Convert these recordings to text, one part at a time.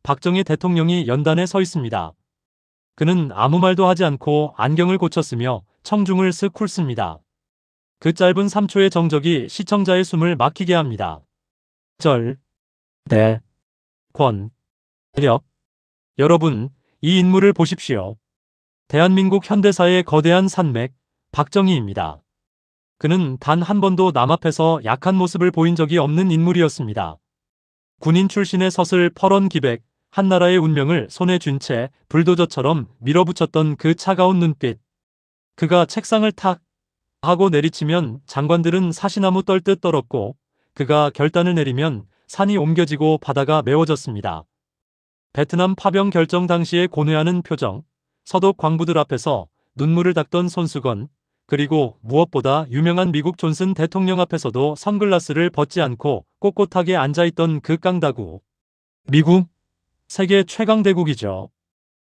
박정희 대통령이 연단에 서 있습니다. 그는 아무 말도 하지 않고 안경을 고쳤으며 청중을 쓱 훑습니다. 그 짧은 3초의 정적이 시청자의 숨을 막히게 합니다. 절, 대, 권, 력. 여러분, 이 인물을 보십시오. 대한민국 현대사의 거대한 산맥, 박정희입니다. 그는 단 한 번도 남 앞에서 약한 모습을 보인 적이 없는 인물이었습니다. 군인 출신의 서슬 퍼런 기백, 한나라의 운명을 손에 쥔 채 불도저처럼 밀어붙였던 그 차가운 눈빛. 그가 책상을 탁 하고 내리치면 장관들은 사시나무 떨듯 떨었고, 그가 결단을 내리면 산이 옮겨지고 바다가 메워졌습니다. 베트남 파병 결정 당시에 고뇌하는 표정, 서독 광부들 앞에서 눈물을 닦던 손수건, 그리고 무엇보다 유명한 미국 존슨 대통령 앞에서도 선글라스를 벗지 않고 꼿꼿하게 앉아있던 그 깡다구. 미국, 세계 최강대국이죠.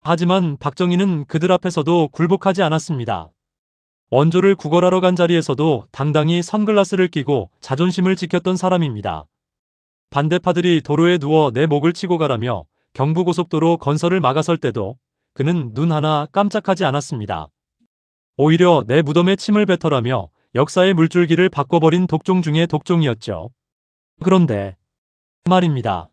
하지만 박정희는 그들 앞에서도 굴복하지 않았습니다. 원조를 구걸하러 간 자리에서도 당당히 선글라스를 끼고 자존심을 지켰던 사람입니다. 반대파들이 도로에 누워 내 목을 치고 가라며 경부고속도로 건설을 막아설 때도 그는 눈 하나 깜짝하지 않았습니다. 오히려 내 무덤에 침을 뱉어라며 역사의 물줄기를 바꿔버린 독종 중의 독종이었죠. 그런데 말입니다.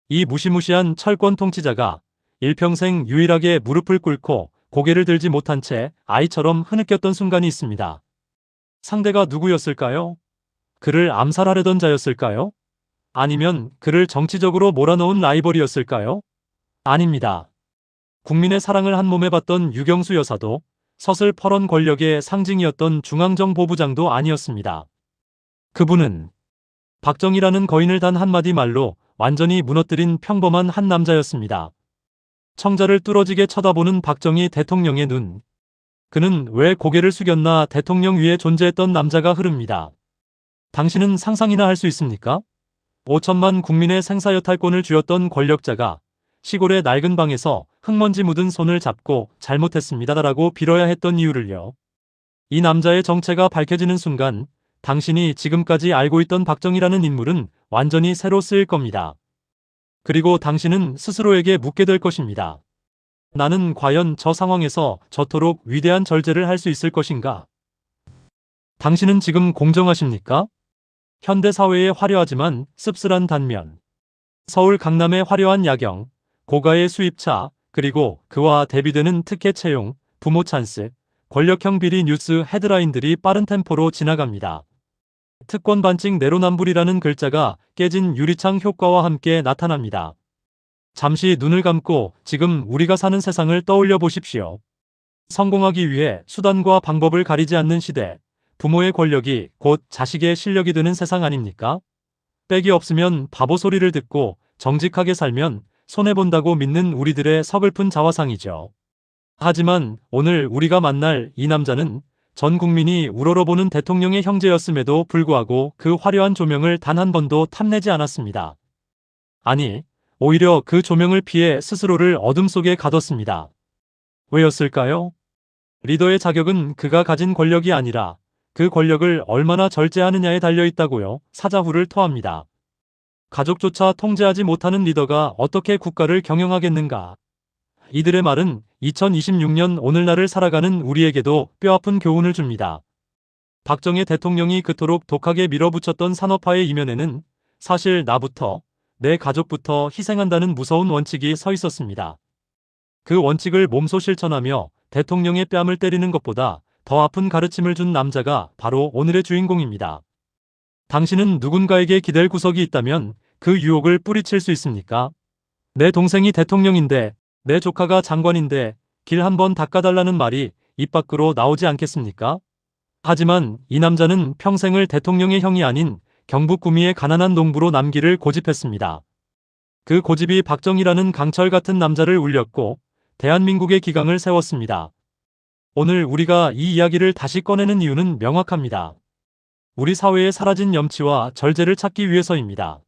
이 무시무시한 철권 통치자가 일평생 유일하게 무릎을 꿇고 고개를 들지 못한 채 아이처럼 흐느꼈던 순간이 있습니다. 상대가 누구였을까요? 그를 암살하려던 자였을까요? 아니면 그를 정치적으로 몰아넣은 라이벌이었을까요? 아닙니다. 국민의 사랑을 한 몸에 받던 유경수 여사도 서슬 퍼런 권력의 상징이었던 중앙정보부장도 아니었습니다. 그분은 박정희라는 거인을 단 한마디 말로 완전히 무너뜨린 평범한 한 남자였습니다. 청자를 뚫어지게 쳐다보는 박정희 대통령의 눈. 그는 왜 고개를 숙였나 대통령 위에 존재했던 남자가 흐릅니다. 당신은 상상이나 할 수 있습니까? 5천만 국민의 생사여탈권을 쥐었던 권력자가 시골의 낡은 방에서 흙먼지 묻은 손을 잡고 잘못했습니다라고 빌어야 했던 이유를요. 이 남자의 정체가 밝혀지는 순간 당신이 지금까지 알고 있던 박정희라는 인물은 완전히 새로 쓰일 겁니다. 그리고 당신은 스스로에게 묻게 될 것입니다. 나는 과연 저 상황에서 저토록 위대한 절제를 할 수 있을 것인가? 당신은 지금 공정하십니까? 현대사회의 화려하지만 씁쓸한 단면. 서울 강남의 화려한 야경, 고가의 수입차, 그리고 그와 대비되는 특혜 채용, 부모 찬스, 권력형 비리 뉴스 헤드라인들이 빠른 템포로 지나갑니다. 특권 반칙 내로남불이라는 글자가 깨진 유리창 효과와 함께 나타납니다. 잠시 눈을 감고 지금 우리가 사는 세상을 떠올려 보십시오. 성공하기 위해 수단과 방법을 가리지 않는 시대, 부모의 권력이 곧 자식의 실력이 되는 세상 아닙니까? 빽이 없으면 바보 소리를 듣고 정직하게 살면 손해본다고 믿는 우리들의 서글픈 자화상이죠. 하지만 오늘 우리가 만날 이 남자는 전 국민이 우러러보는 대통령의 형제였음에도 불구하고 그 화려한 조명을 단 한 번도 탐내지 않았습니다. 아니, 오히려 그 조명을 피해 스스로를 어둠 속에 가뒀습니다. 왜였을까요? 리더의 자격은 그가 가진 권력이 아니라 그 권력을 얼마나 절제하느냐에 달려있다고요. 사자후를 토합니다. 가족조차 통제하지 못하는 리더가 어떻게 국가를 경영하겠는가? 이들의 말은 2026년 오늘날을 살아가는 우리에게도 뼈아픈 교훈을 줍니다. 박정희 대통령이 그토록 독하게 밀어붙였던 산업화의 이면에는 사실 나부터, 내 가족부터 희생한다는 무서운 원칙이 서 있었습니다. 그 원칙을 몸소 실천하며 대통령의 뺨을 때리는 것보다 더 아픈 가르침을 준 남자가 바로 오늘의 주인공입니다. 당신은 누군가에게 기댈 구석이 있다면 그 유혹을 뿌리칠 수 있습니까? 내 동생이 대통령인데, 내 조카가 장관인데 길 한번 닦아달라는 말이 입 밖으로 나오지 않겠습니까? 하지만 이 남자는 평생을 대통령의 형이 아닌 경북구미의 가난한 농부로 남기를 고집했습니다. 그 고집이 박정희라는 강철 같은 남자를 울렸고 대한민국의 기강을 세웠습니다. 오늘 우리가 이 이야기를 다시 꺼내는 이유는 명확합니다. 우리 사회에 사라진 염치와 절제를 찾기 위해서입니다.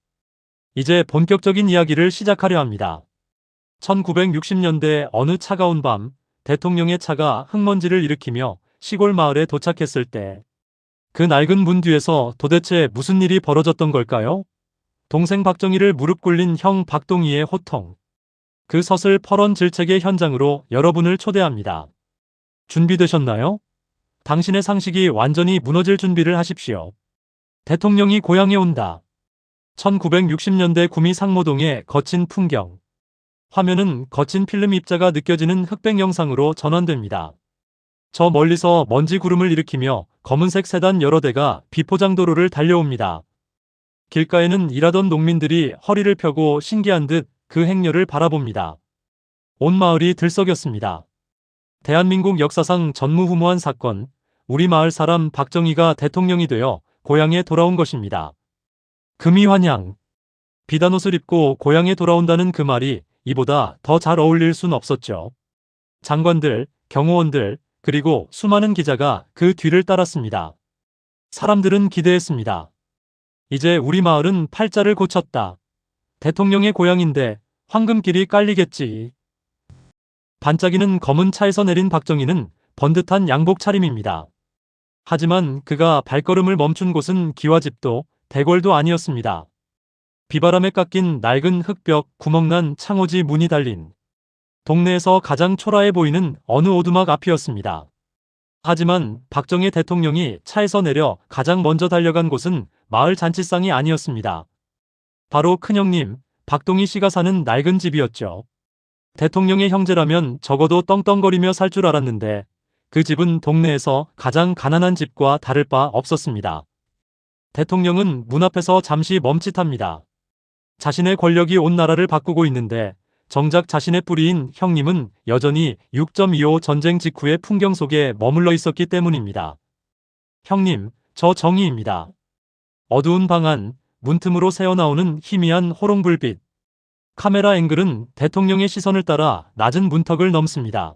이제 본격적인 이야기를 시작하려 합니다. 1960년대 어느 차가운 밤, 대통령의 차가 흙먼지를 일으키며 시골 마을에 도착했을 때 그 낡은 문 뒤에서 도대체 무슨 일이 벌어졌던 걸까요? 동생 박정희를 무릎 꿇린 형 박동희의 호통, 그 서슬 퍼런 질책의 현장으로 여러분을 초대합니다. 준비되셨나요? 당신의 상식이 완전히 무너질 준비를 하십시오. 대통령이 고향에 온다. 1960년대 구미 상모동의 거친 풍경. 화면은 거친 필름 입자가 느껴지는 흑백 영상으로 전환됩니다. 저 멀리서 먼지 구름을 일으키며 검은색 세단 여러 대가 비포장도로를 달려옵니다. 길가에는 일하던 농민들이 허리를 펴고 신기한 듯 그 행렬을 바라봅니다. 온 마을이 들썩였습니다. 대한민국 역사상 전무후무한 사건, 우리 마을 사람 박정희가 대통령이 되어 고향에 돌아온 것입니다. 금이환영. 비단옷을 입고 고향에 돌아온다는 그 말이 이보다 더 잘 어울릴 순 없었죠. 장관들, 경호원들, 그리고 수많은 기자가 그 뒤를 따랐습니다. 사람들은 기대했습니다. 이제 우리 마을은 팔자를 고쳤다. 대통령의 고향인데 황금길이 깔리겠지. 반짝이는 검은 차에서 내린 박정희는 번듯한 양복 차림입니다. 하지만 그가 발걸음을 멈춘 곳은 기와집도 대궐도 아니었습니다. 비바람에 깎인 낡은 흙벽, 구멍난 창호지 문이 달린 동네에서 가장 초라해 보이는 어느 오두막 앞이었습니다. 하지만 박정희 대통령이 차에서 내려 가장 먼저 달려간 곳은 마을 잔치상이 아니었습니다. 바로 큰형님, 박동희 씨가 사는 낡은 집이었죠. 대통령의 형제라면 적어도 떵떵거리며 살 줄 알았는데 그 집은 동네에서 가장 가난한 집과 다를 바 없었습니다. 대통령은 문 앞에서 잠시 멈칫합니다. 자신의 권력이 온 나라를 바꾸고 있는데 정작 자신의 뿌리인 형님은 여전히 6.25 전쟁 직후의 풍경 속에 머물러 있었기 때문입니다. 형님, 저 정의입니다. 어두운 방 안, 문틈으로 새어나오는 희미한 호롱불빛. 카메라 앵글은 대통령의 시선을 따라 낮은 문턱을 넘습니다.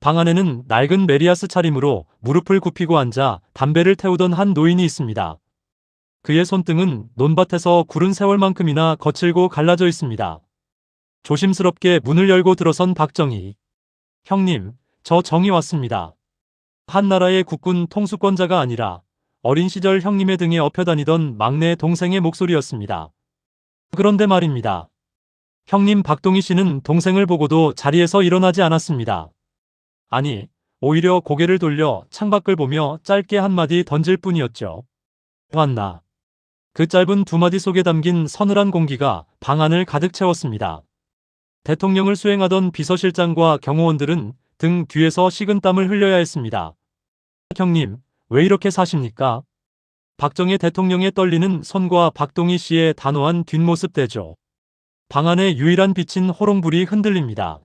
방 안에는 낡은 메리아스 차림으로 무릎을 굽히고 앉아 담배를 태우던 한 노인이 있습니다. 그의 손등은 논밭에서 구른 세월만큼이나 거칠고 갈라져 있습니다. 조심스럽게 문을 열고 들어선 박정희. 형님, 저 정이 왔습니다. 한 나라의 국군 통수권자가 아니라 어린 시절 형님의 등에 업혀다니던 막내 동생의 목소리였습니다. 그런데 말입니다. 형님 박동희 씨는 동생을 보고도 자리에서 일어나지 않았습니다. 아니, 오히려 고개를 돌려 창밖을 보며 짧게 한마디 던질 뿐이었죠. 왔나. 그 짧은 두 마디 속에 담긴 서늘한 공기가 방 안을 가득 채웠습니다. 대통령을 수행하던 비서실장과 경호원들은 등 뒤에서 식은땀을 흘려야 했습니다. 형님, 왜 이렇게 사십니까? 박정희 대통령의 떨리는 손과 박동희 씨의 단호한 뒷모습 대조. 방 안에 유일한 빛인 호롱불이 흔들립니다.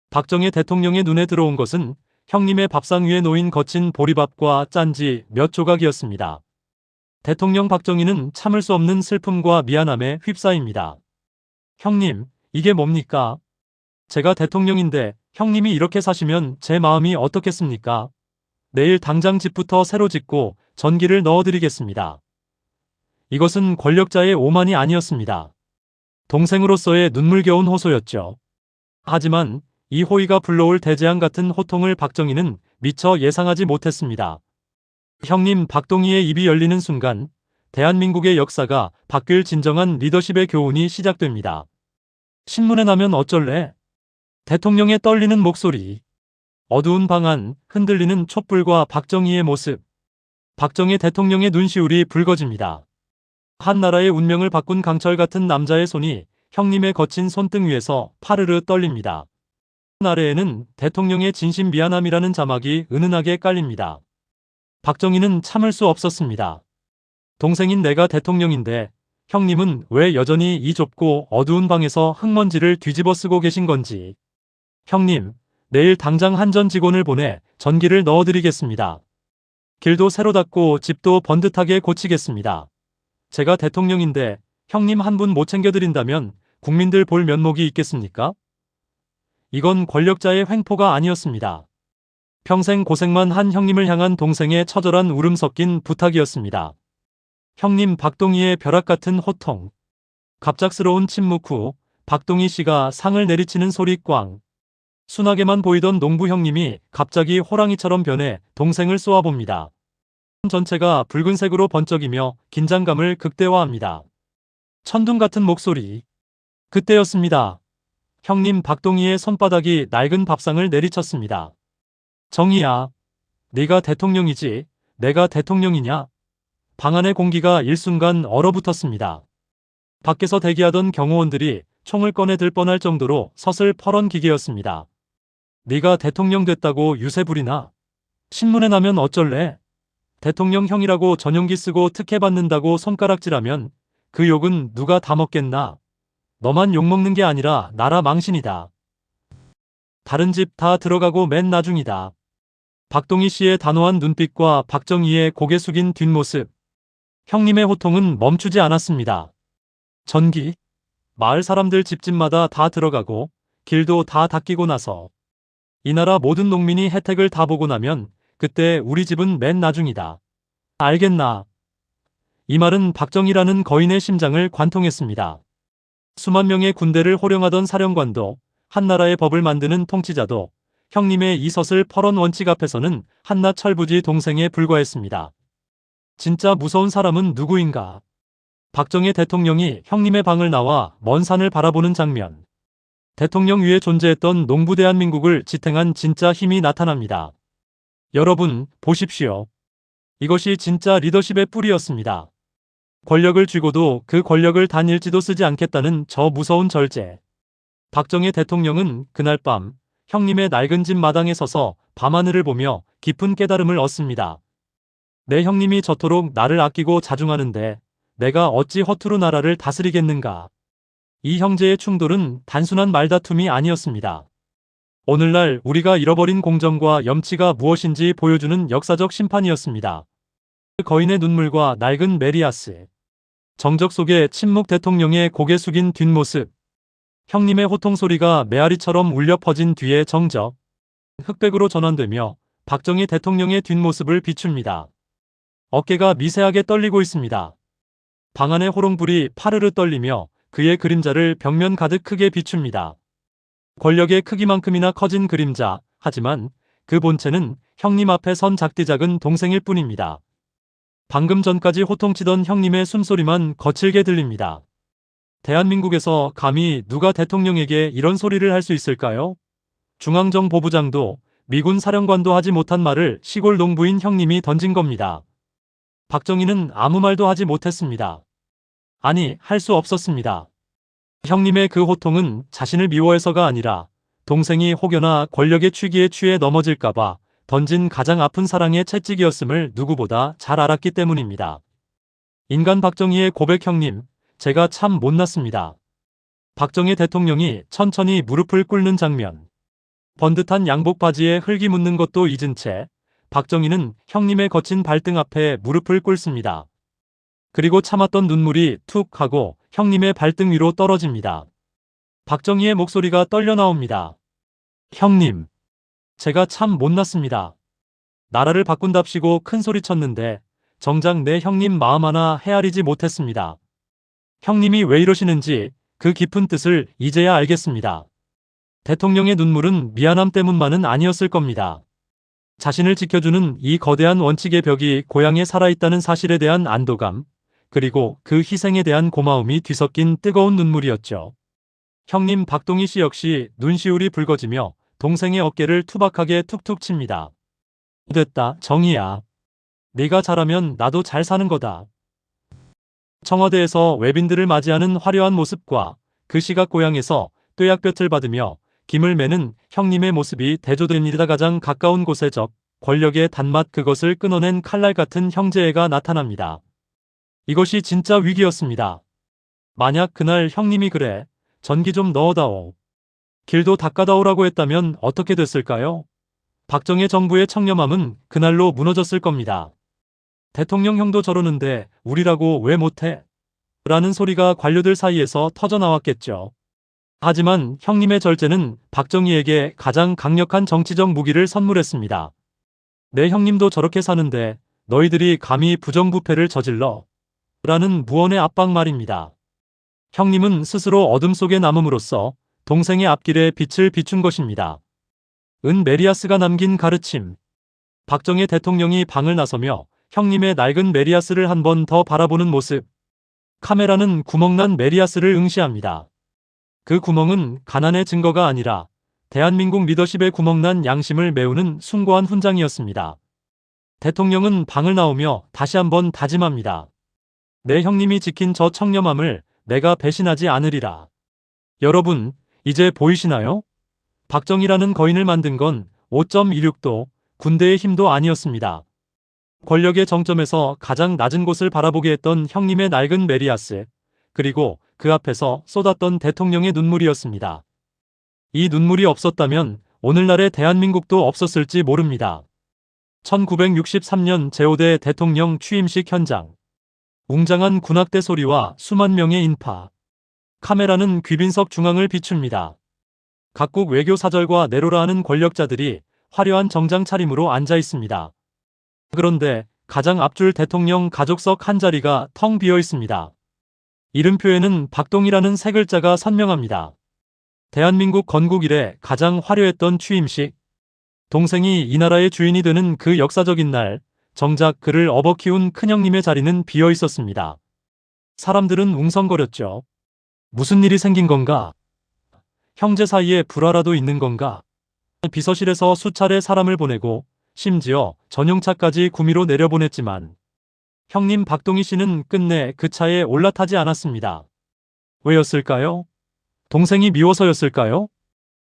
박정희 대통령의 눈에 들어온 것은 형님의 밥상 위에 놓인 거친 보리밥과 짠지 몇 조각이었습니다. 대통령 박정희는 참을 수 없는 슬픔과 미안함에 휩싸입니다. 형님, 이게 뭡니까? 제가 대통령인데 형님이 이렇게 사시면 제 마음이 어떻겠습니까? 내일 당장 집부터 새로 짓고 전기를 넣어드리겠습니다. 이것은 권력자의 오만이 아니었습니다. 동생으로서의 눈물겨운 호소였죠. 하지만 이 호의가 불러올 대재앙 같은 호통을 박정희는 미처 예상하지 못했습니다. 형님 박동희의 입이 열리는 순간 대한민국의 역사가 바뀔 진정한 리더십의 교훈이 시작됩니다. 신문에 나면 어쩔래? 대통령의 떨리는 목소리. 어두운 방 안, 흔들리는 촛불과 박정희의 모습. 박정희 대통령의 눈시울이 붉어집니다. 한 나라의 운명을 바꾼 강철 같은 남자의 손이 형님의 거친 손등 위에서 파르르 떨립니다. 아래에는 대통령의 진심 미안함이라는 자막이 은은하게 깔립니다. 박정희는 참을 수 없었습니다. 동생인 내가 대통령인데 형님은 왜 여전히 이 좁고 어두운 방에서 흙먼지를 뒤집어 쓰고 계신 건지. 형님, 내일 당장 한전 직원을 보내 전기를 넣어드리겠습니다. 길도 새로 닦고 집도 번듯하게 고치겠습니다. 제가 대통령인데 형님 한 분 못 챙겨드린다면 국민들 볼 면목이 있겠습니까? 이건 권력자의 횡포가 아니었습니다. 평생 고생만 한 형님을 향한 동생의 처절한 울음 섞인 부탁이었습니다. 형님 박동희의 벼락 같은 호통. 갑작스러운 침묵 후 박동희 씨가 상을 내리치는 소리 꽝. 순하게만 보이던 농부 형님이 갑자기 호랑이처럼 변해 동생을 쏘아봅니다. 전체가 붉은색으로 번쩍이며 긴장감을 극대화합니다. 천둥 같은 목소리. 그때였습니다. 형님 박동희의 손바닥이 낡은 밥상을 내리쳤습니다. 정희야, 네가 대통령이지 내가 대통령이냐? 방 안의 공기가 일순간 얼어붙었습니다. 밖에서 대기하던 경호원들이 총을 꺼내 들 뻔할 정도로 서슬 퍼런 기계였습니다. 네가 대통령 됐다고 유세 부리나? 신문에 나면 어쩔래? 대통령형이라고 전용기 쓰고 특혜 받는다고 손가락질하면 그 욕은 누가 다 먹겠나? 너만 욕먹는 게 아니라 나라 망신이다. 다른 집 다 들어가고 맨 나중이다. 박동희 씨의 단호한 눈빛과 박정희의 고개 숙인 뒷모습. 형님의 호통은 멈추지 않았습니다. 전기, 마을 사람들 집집마다 다 들어가고 길도 다 닦이고 나서 이 나라 모든 농민이 혜택을 다 보고 나면 그때 우리 집은 맨 나중이다. 알겠나? 이 말은 박정희라는 거인의 심장을 관통했습니다. 수만 명의 군대를 호령하던 사령관도 한나라의 법을 만드는 통치자도 형님의 이 서슬 퍼런 원칙 앞에서는 한낱 철부지 동생에 불과했습니다. 진짜 무서운 사람은 누구인가? 박정희 대통령이 형님의 방을 나와 먼 산을 바라보는 장면. 대통령 위에 존재했던 농부 대한민국을 지탱한 진짜 힘이 나타납니다. 여러분, 보십시오. 이것이 진짜 리더십의 뿌리였습니다. 권력을 쥐고도 그 권력을 단 일지도 쓰지 않겠다는 저 무서운 절제. 박정희 대통령은 그날 밤 형님의 낡은 집 마당에 서서 밤하늘을 보며 깊은 깨달음을 얻습니다. 내 형님이 저토록 나를 아끼고 자중하는데 내가 어찌 허투루 나라를 다스리겠는가. 이 형제의 충돌은 단순한 말다툼이 아니었습니다. 오늘날 우리가 잃어버린 공정과 염치가 무엇인지 보여주는 역사적 심판이었습니다. 거인의 눈물과 낡은 메리아스. 정적 속에 침묵 대통령의 고개 숙인 뒷모습. 형님의 호통 소리가 메아리처럼 울려 퍼진 뒤의 정적. 흑백으로 전환되며 박정희 대통령의 뒷모습을 비춥니다. 어깨가 미세하게 떨리고 있습니다. 방 안의 호롱불이 파르르 떨리며 그의 그림자를 벽면 가득 크게 비춥니다. 권력의 크기만큼이나 커진 그림자, 하지만 그 본체는 형님 앞에 선 작디 작은 동생일 뿐입니다. 방금 전까지 호통치던 형님의 숨소리만 거칠게 들립니다. 대한민국에서 감히 누가 대통령에게 이런 소리를 할 수 있을까요? 중앙정보부장도 미군 사령관도 하지 못한 말을 시골 농부인 형님이 던진 겁니다. 박정희는 아무 말도 하지 못했습니다. 아니, 할 수 없었습니다. 형님의 그 호통은 자신을 미워해서가 아니라 동생이 혹여나 권력의 취기에 취해 넘어질까봐 던진 가장 아픈 사랑의 채찍이었음을 누구보다 잘 알았기 때문입니다. 인간 박정희의 고백. 형님, 제가 참 못났습니다. 박정희 대통령이 천천히 무릎을 꿇는 장면. 번듯한 양복 바지에 흙이 묻는 것도 잊은 채 박정희는 형님의 거친 발등 앞에 무릎을 꿇습니다. 그리고 참았던 눈물이 툭 하고 형님의 발등 위로 떨어집니다. 박정희의 목소리가 떨려 나옵니다. 형님, 제가 참 못났습니다. 나라를 바꾼답시고 큰 소리 쳤는데 정작 내 형님 마음 하나 헤아리지 못했습니다. 형님이 왜 이러시는지 그 깊은 뜻을 이제야 알겠습니다. 대통령의 눈물은 미안함 때문만은 아니었을 겁니다. 자신을 지켜주는 이 거대한 원칙의 벽이 고향에 살아있다는 사실에 대한 안도감, 그리고 그 희생에 대한 고마움이 뒤섞인 뜨거운 눈물이었죠. 형님 박동희 씨 역시 눈시울이 붉어지며 동생의 어깨를 투박하게 툭툭 칩니다. 됐다, 정희야. 네가 잘하면 나도 잘 사는 거다. 청와대에서 외빈들을 맞이하는 화려한 모습과 그 시각 고향에서 뙤약볕을 받으며 김을 매는 형님의 모습이 대조됩니다. 가장 가까운 곳에 적 권력의 단맛, 그것을 끊어낸 칼날 같은 형제애가 나타납니다. 이것이 진짜 위기였습니다. 만약 그날 형님이 그래, 전기 좀 넣어다오, 길도 닦아다오라고 했다면 어떻게 됐을까요? 박정희 정부의 청렴함은 그날로 무너졌을 겁니다. 대통령 형도 저러는데 우리라고 왜 못해? 라는 소리가 관료들 사이에서 터져나왔겠죠. 하지만 형님의 절제는 박정희에게 가장 강력한 정치적 무기를 선물했습니다. 내 형님도 저렇게 사는데 너희들이 감히 부정부패를 저질러? 라는 무언의 압박 말입니다. 형님은 스스로 어둠 속에 남음으로써 동생의 앞길에 빛을 비춘 것입니다. 은 메리아스가 남긴 가르침. 박정희 대통령이 방을 나서며 형님의 낡은 메리아스를 한 번 더 바라보는 모습. 카메라는 구멍난 메리아스를 응시합니다. 그 구멍은 가난의 증거가 아니라 대한민국 리더십의 구멍난 양심을 메우는 숭고한 훈장이었습니다. 대통령은 방을 나오며 다시 한번 다짐합니다. 내 형님이 지킨 저 청렴함을 내가 배신하지 않으리라. 여러분, 이제 보이시나요? 박정희라는 거인을 만든 건 5.16도 군대의 힘도 아니었습니다. 권력의 정점에서 가장 낮은 곳을 바라보게 했던 형님의 낡은 메리아스, 그리고 그 앞에서 쏟았던 대통령의 눈물이었습니다. 이 눈물이 없었다면 오늘날의 대한민국도 없었을지 모릅니다. 1963년 제5대 대통령 취임식 현장. 웅장한 군악대 소리와 수만 명의 인파. 카메라는 귀빈석 중앙을 비춥니다. 각국 외교사절과 내로라 하는 권력자들이 화려한 정장 차림으로 앉아 있습니다. 그런데 가장 앞줄 대통령 가족석 한 자리가 텅 비어 있습니다. 이름표에는 박동희라는 세 글자가 선명합니다. 대한민국 건국 이래 가장 화려했던 취임식. 동생이 이 나라의 주인이 되는 그 역사적인 날, 정작 그를 업어 키운 큰형님의 자리는 비어 있었습니다. 사람들은 웅성거렸죠. 무슨 일이 생긴 건가? 형제 사이에 불화라도 있는 건가? 비서실에서 수차례 사람을 보내고 심지어 전용차까지 구미로 내려보냈지만 형님 박동희 씨는 끝내 그 차에 올라타지 않았습니다. 왜였을까요? 동생이 미워서였을까요?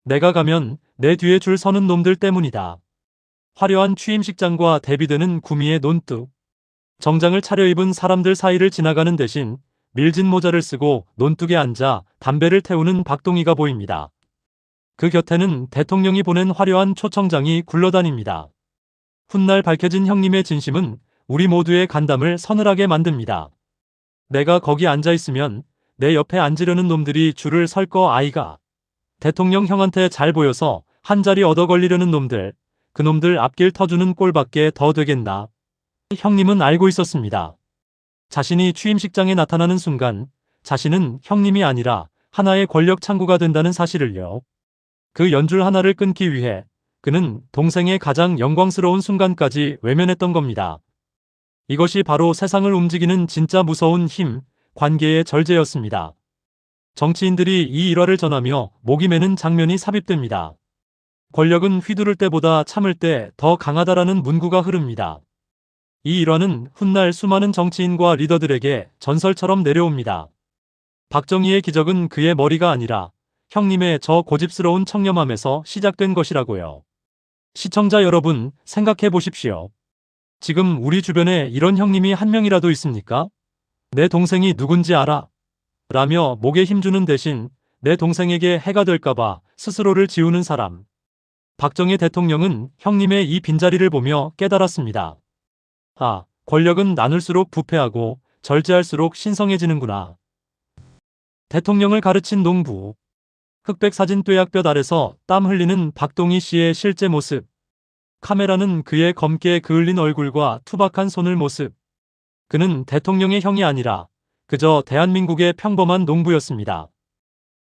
내가 가면 내 뒤에 줄 서는 놈들 때문이다. 화려한 취임식장과 대비되는 구미의 논뚝. 정장을 차려입은 사람들 사이를 지나가는 대신 밀진 모자를 쓰고 논뚝에 앉아 담배를 태우는 박동희가 보입니다. 그 곁에는 대통령이 보낸 화려한 초청장이 굴러다닙니다. 훗날 밝혀진 형님의 진심은 우리 모두의 간담을 서늘하게 만듭니다. 내가 거기 앉아 있으면 내 옆에 앉으려는 놈들이 줄을 설 거 아이가. 대통령 형한테 잘 보여서 한 자리 얻어 걸리려는 놈들, 그 놈들 앞길 터주는 꼴밖에 더 되겠나. 형님은 알고 있었습니다. 자신이 취임식장에 나타나는 순간 자신은 형님이 아니라 하나의 권력 창구가 된다는 사실을요. 그 연줄 하나를 끊기 위해 그는 동생의 가장 영광스러운 순간까지 외면했던 겁니다. 이것이 바로 세상을 움직이는 진짜 무서운 힘, 관계의 절제였습니다. 정치인들이 이 일화를 전하며 목이 메는 장면이 삽입됩니다. 권력은 휘두를 때보다 참을 때 더 강하다라는 문구가 흐릅니다. 이 일화는 훗날 수많은 정치인과 리더들에게 전설처럼 내려옵니다. 박정희의 기적은 그의 머리가 아니라 형님의 저 고집스러운 청렴함에서 시작된 것이라고요. 시청자 여러분, 생각해 보십시오. 지금 우리 주변에 이런 형님이 한 명이라도 있습니까? 내 동생이 누군지 알아? 라며 목에 힘주는 대신 내 동생에게 해가 될까봐 스스로를 지우는 사람. 박정희 대통령은 형님의 이 빈자리를 보며 깨달았습니다. 아, 권력은 나눌수록 부패하고 절제할수록 신성해지는구나. 대통령을 가르친 농부. 흑백 사진 뙤약볕 아래서 땀 흘리는 박동희 씨의 실제 모습. 카메라는 그의 검게 그을린 얼굴과 투박한 손을 모습. 그는 대통령의 형이 아니라 그저 대한민국의 평범한 농부였습니다.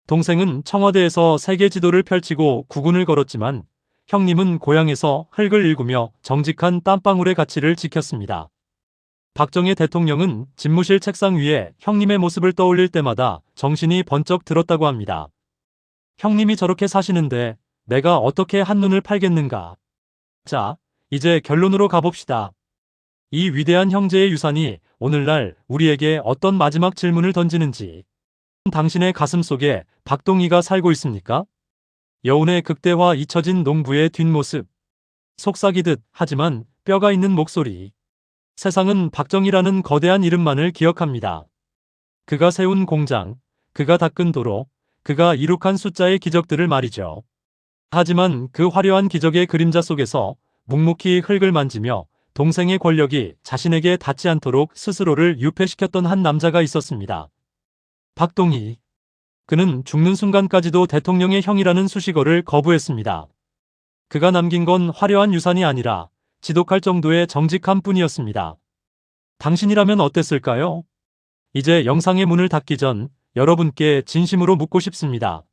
동생은 청와대에서 세계 지도를 펼치고 국운을 걸었지만 형님은 고향에서 흙을 일구며 정직한 땀방울의 가치를 지켰습니다. 박정희 대통령은 집무실 책상 위에 형님의 모습을 떠올릴 때마다 정신이 번쩍 들었다고 합니다. 형님이 저렇게 사시는데 내가 어떻게 한눈을 팔겠는가. 자, 이제 결론으로 가봅시다. 이 위대한 형제의 유산이 오늘날 우리에게 어떤 마지막 질문을 던지는지. 당신의 가슴 속에 박동희가 살고 있습니까? 여운의 극대화 잊혀진 농부의 뒷모습. 속삭이듯 하지만 뼈가 있는 목소리. 세상은 박정희라는 거대한 이름만을 기억합니다. 그가 세운 공장, 그가 닦은 도로, 그가 이룩한 숫자의 기적들을 말이죠. 하지만 그 화려한 기적의 그림자 속에서 묵묵히 흙을 만지며 동생의 권력이 자신에게 닿지 않도록 스스로를 유폐시켰던 한 남자가 있었습니다. 박동희. 그는 죽는 순간까지도 대통령의 형이라는 수식어를 거부했습니다. 그가 남긴 건 화려한 유산이 아니라 지독할 정도의 정직함 뿐이었습니다. 당신이라면 어땠을까요? 이제 영상의 문을 닫기 전 여러분께 진심으로 묻고 싶습니다.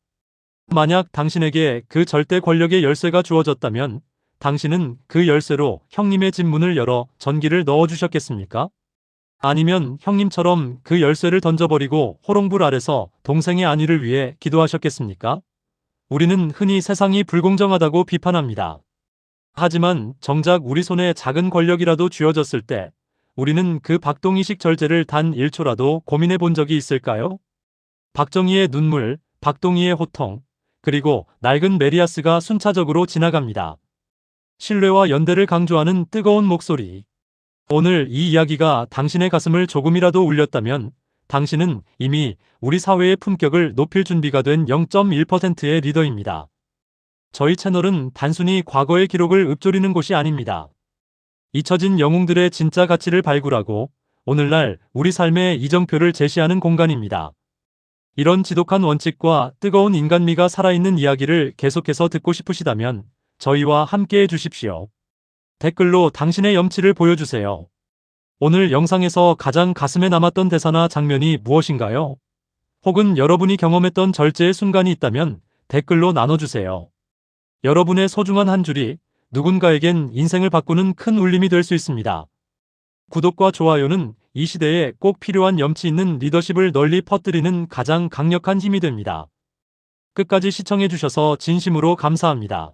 만약 당신에게 그 절대 권력의 열쇠가 주어졌다면 당신은 그 열쇠로 형님의 집 문을 열어 전기를 넣어주셨겠습니까? 아니면 형님처럼 그 열쇠를 던져버리고 호롱불 아래서 동생의 안위를 위해 기도하셨겠습니까? 우리는 흔히 세상이 불공정하다고 비판합니다. 하지만 정작 우리 손에 작은 권력이라도 쥐어졌을 때 우리는 그 박동희식 절제를 단 1초라도 고민해 본 적이 있을까요? 박정희의 눈물, 박동희의 호통, 그리고 낡은 메리아스가 순차적으로 지나갑니다. 신뢰와 연대를 강조하는 뜨거운 목소리. 오늘 이 이야기가 당신의 가슴을 조금이라도 울렸다면 당신은 이미 우리 사회의 품격을 높일 준비가 된 0.1%의 리더입니다. 저희 채널은 단순히 과거의 기록을 읊조리는 곳이 아닙니다. 잊혀진 영웅들의 진짜 가치를 발굴하고 오늘날 우리 삶의 이정표를 제시하는 공간입니다. 이런 지독한 원칙과 뜨거운 인간미가 살아있는 이야기를 계속해서 듣고 싶으시다면 저희와 함께해 주십시오. 댓글로 당신의 염치를 보여주세요. 오늘 영상에서 가장 가슴에 남았던 대사나 장면이 무엇인가요? 혹은 여러분이 경험했던 절제의 순간이 있다면 댓글로 나눠주세요. 여러분의 소중한 한 줄이 누군가에겐 인생을 바꾸는 큰 울림이 될 수 있습니다. 구독과 좋아요는 이 시대에 꼭 필요한 염치 있는 리더십을 널리 퍼뜨리는 가장 강력한 힘이 됩니다. 끝까지 시청해주셔서 진심으로 감사합니다.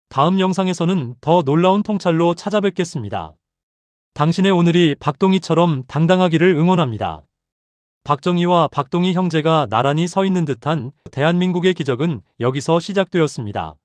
다음 영상에서는 더 놀라운 통찰로 찾아뵙겠습니다. 당신의 오늘이 박동희처럼 당당하기를 응원합니다. 박정희와 박동희 형제가 나란히 서 있는 듯한 대한민국의 기적은 여기서 시작되었습니다.